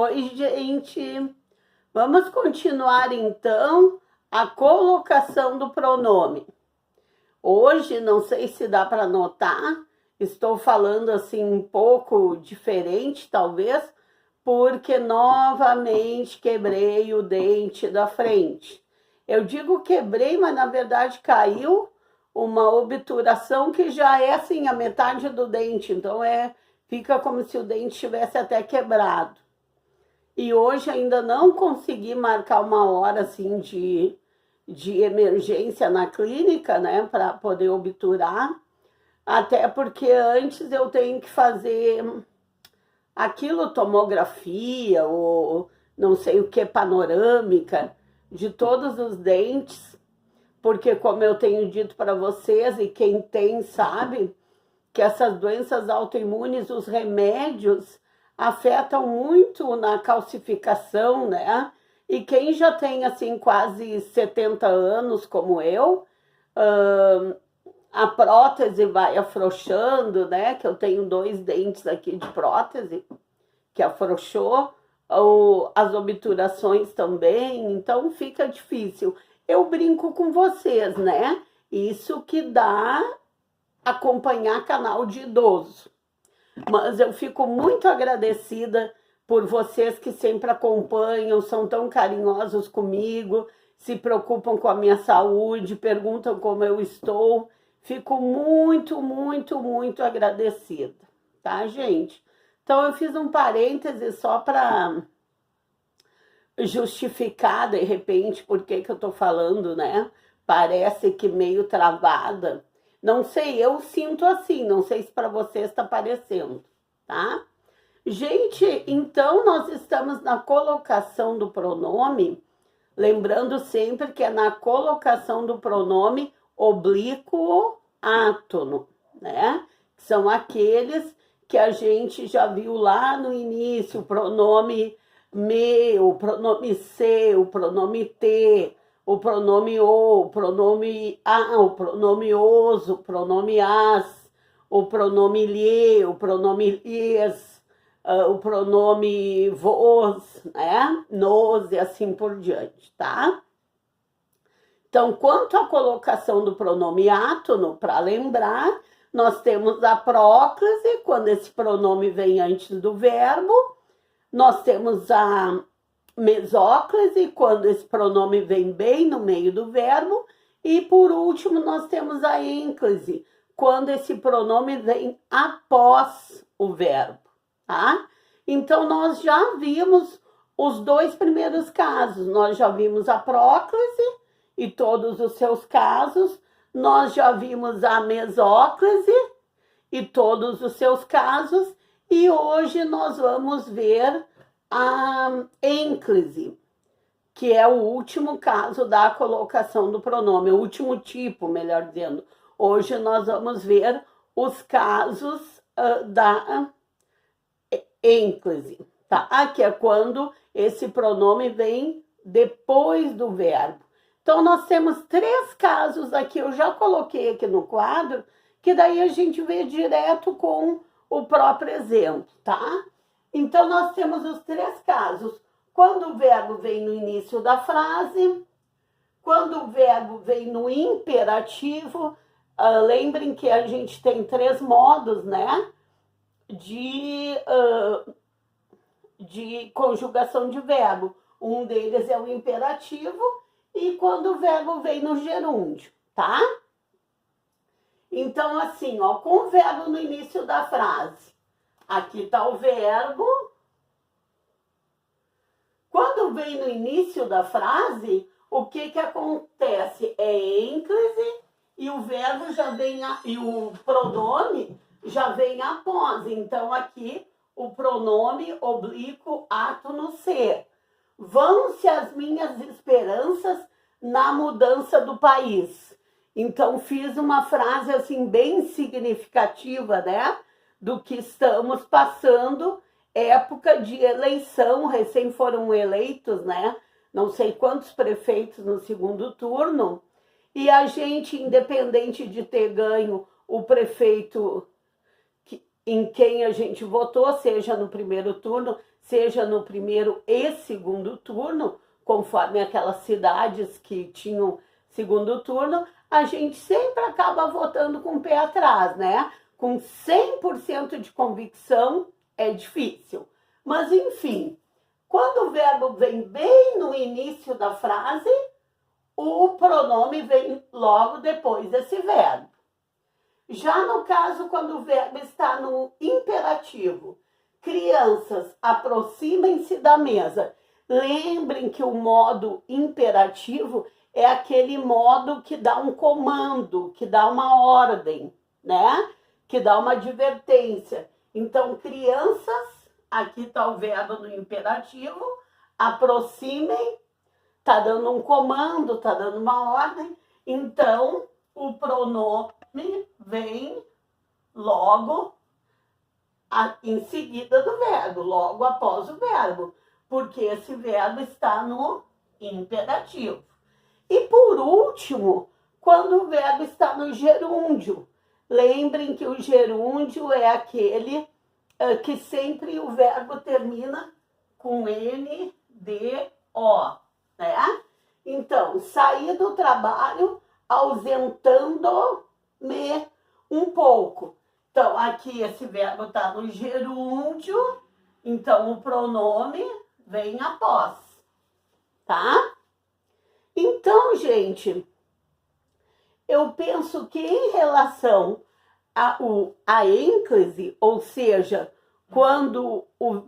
Oi, gente. Vamos continuar então a colocação do pronome. Hoje, não sei se dá para notar, estou falando assim um pouco diferente, talvez, porque novamente quebrei o dente da frente. Eu digo quebrei, mas na verdade caiu uma obturação que já é assim a metade do dente, então fica como se o dente tivesse até quebrado. E hoje ainda não consegui marcar uma hora assim de emergência na clínica, né, para poder obturar, até porque antes eu tenho que fazer aquilo, tomografia ou não sei o que, panorâmica de todos os dentes, porque como eu tenho dito para vocês, e quem tem sabe, que essas doenças autoimunes, os remédios afetam muito na calcificação, né? E quem já tem, assim, quase 70 anos, como eu, a prótese vai afrouxando, né? Que eu tenho 2 dentes aqui de prótese, que afrouxou, ou as obturações também, então fica difícil. Eu brinco com vocês, né? Isso que dá acompanhar canal de idoso. Mas eu fico muito agradecida por vocês que sempre acompanham, são tão carinhosos comigo, se preocupam com a minha saúde, perguntam como eu estou. Fico muito, muito, muito agradecida, tá, gente? Então eu fiz um parêntese só para justificar, de repente, por que eu tô falando, né? Parece que meio travada. Não sei, eu sinto assim, não sei se para vocês está parecendo, tá? Gente, então nós estamos na colocação do pronome, lembrando sempre que é na colocação do pronome oblíquo átono, né? São aqueles que a gente já viu lá no início, o pronome me, o pronome se, o pronome te, o pronome o pronome a, o pronome os, o pronome as, o pronome lhe, o pronome lhes, o pronome vos, né? Nos e assim por diante, tá? Então, quanto à colocação do pronome átono, para lembrar, nós temos a próclise, quando esse pronome vem antes do verbo, nós temos a mesóclise, quando esse pronome vem bem no meio do verbo, e por último nós temos a ênclise, quando esse pronome vem após o verbo, tá? Então nós já vimos os 2 primeiros casos, nós já vimos a próclise e todos os seus casos, nós já vimos a mesóclise e todos os seus casos, e hoje nós vamos ver a ênclise, que é o último caso da colocação do pronome, o último tipo, melhor dizendo. Hoje nós vamos ver os casos da ênclise, tá? Que é quando esse pronome vem depois do verbo. Então nós temos 3 casos aqui, eu já coloquei aqui no quadro, que daí a gente vê direto com o próprio exemplo, tá? Então, nós temos os 3 casos. Quando o verbo vem no início da frase, quando o verbo vem no imperativo, lembrem que a gente tem 3 modos, né? De conjugação de verbo. Um deles é o imperativo e quando o verbo vem no gerúndio, tá? Então, assim, ó, com o verbo no início da frase, aqui está o verbo. Quando vem no início da frase, o que acontece? É ênclise e o verbo já vem, e o pronome já vem após. Então, aqui, o pronome oblíquo átono ser. Vão-se as minhas esperanças na mudança do país. Então, fiz uma frase assim bem significativa, né? Do que estamos passando, época de eleição, recém foram eleitos, né? Não sei quantos prefeitos no segundo turno, e a gente, independente de ter ganho o prefeito em quem a gente votou, seja no primeiro turno, seja no primeiro e segundo turno, conforme aquelas cidades que tinham segundo turno, a gente sempre acaba votando com o pé atrás, né? Com 100% de convicção é difícil. Mas, enfim, quando o verbo vem bem no início da frase, o pronome vem logo depois desse verbo. Já no caso, quando o verbo está no imperativo, crianças, aproximem-se da mesa. Lembrem que o modo imperativo é aquele modo que dá um comando, que dá uma ordem, né? Que dá uma advertência. Então, crianças, aqui está o verbo no imperativo, aproximem, está dando um comando, está dando uma ordem. Então, o pronome vem logo em seguida do verbo, logo após o verbo, porque esse verbo está no imperativo. E por último, quando o verbo está no gerúndio. Lembrem que o gerúndio é aquele que sempre o verbo termina com N, D, O, né? Então, sair do trabalho ausentando-me um pouco. Então, aqui esse verbo está no gerúndio, então o pronome vem após, tá? Então, gente, eu penso que em relação à ênclise, ou seja, quando o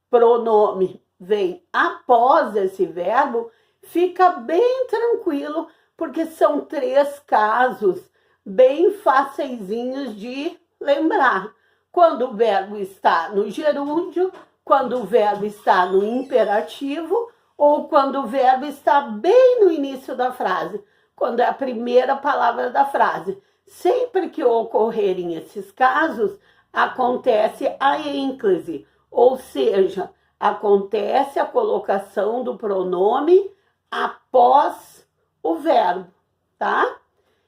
pronome vem após esse verbo, fica bem tranquilo, porque são 3 casos bem faceizinhos de lembrar. Quando o verbo está no gerúndio, quando o verbo está no imperativo, ou quando o verbo está bem no início da frase, quando é a primeira palavra da frase. Sempre que ocorrerem esses casos, acontece a ênclise, ou seja, acontece a colocação do pronome após o verbo, tá?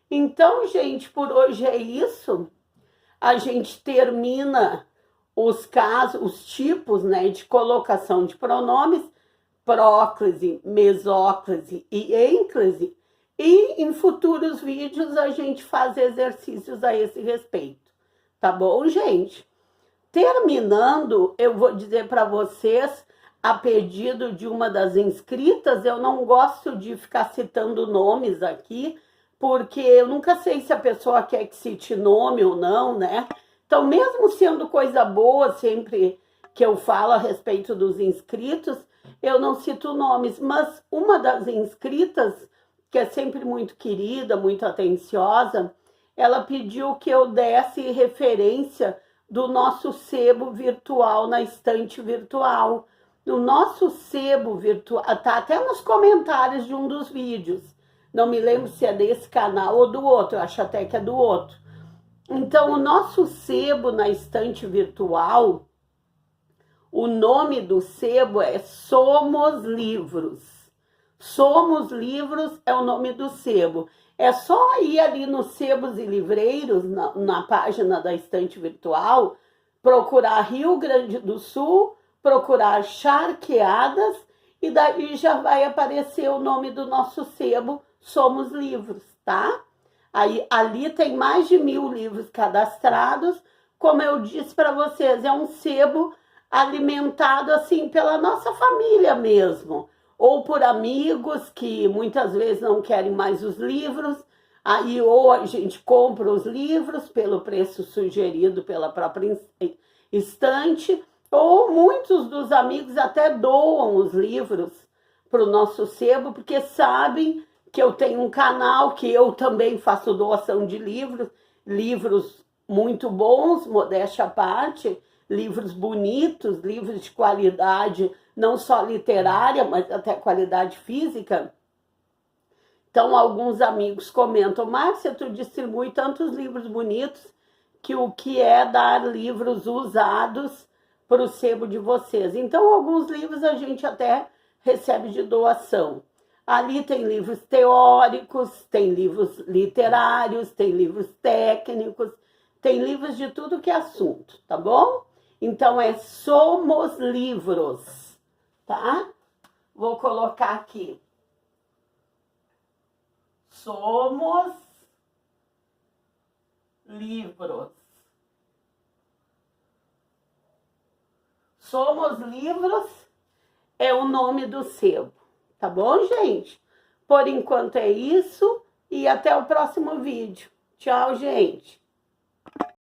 Então, gente, por hoje é isso. A gente termina os casos, os tipos, né, de colocação de pronomes, próclise, mesóclise e ênclise, e em futuros vídeos a gente faz exercícios a esse respeito, tá bom, gente? Terminando, eu vou dizer para vocês, a pedido de uma das inscritas, eu não gosto de ficar citando nomes aqui, porque eu nunca sei se a pessoa quer que cite nome ou não, né? Então, mesmo sendo coisa boa, sempre que eu falo a respeito dos inscritos, eu não cito nomes, mas uma das inscritas, que é sempre muito querida, muito atenciosa, ela pediu que eu desse referência do nosso sebo virtual na estante virtual. No nosso sebo virtual, tá até nos comentários de um dos vídeos. Não me lembro se é desse canal ou do outro, eu acho até que é do outro. Então, o nosso sebo na estante virtual, o nome do sebo é Somos Livros. Somos Livros é o nome do sebo. É só ir ali nos sebos e livreiros, na página da estante virtual, procurar Rio Grande do Sul, procurar Charqueadas, e daí já vai aparecer o nome do nosso sebo, Somos Livros, tá? Aí, ali tem mais de 1000 livros cadastrados. Como eu disse para vocês, é um sebo alimentado assim pela nossa família mesmo, ou por amigos que muitas vezes não querem mais os livros, aí ou a gente compra os livros pelo preço sugerido pela própria estante, ou muitos dos amigos até doam os livros para o nosso sebo, porque sabem que eu tenho um canal, que eu também faço doação de livros, livros muito bons, modéstia à parte, livros bonitos, livros de qualidade, não só literária, mas até qualidade física. Então, alguns amigos comentam, Márcia, tu distribui tantos livros bonitos que o que é dar livros usados para o sebo de vocês. Então, alguns livros a gente até recebe de doação. Ali tem livros teóricos, tem livros literários, tem livros técnicos, Tem livros de tudo que é assunto, tá bom? Então é Somos Livros, tá? Vou colocar aqui. Somos Livros. Somos Livros é o nome do sebo, tá bom, gente? Por enquanto é isso e até o próximo vídeo. Tchau, gente!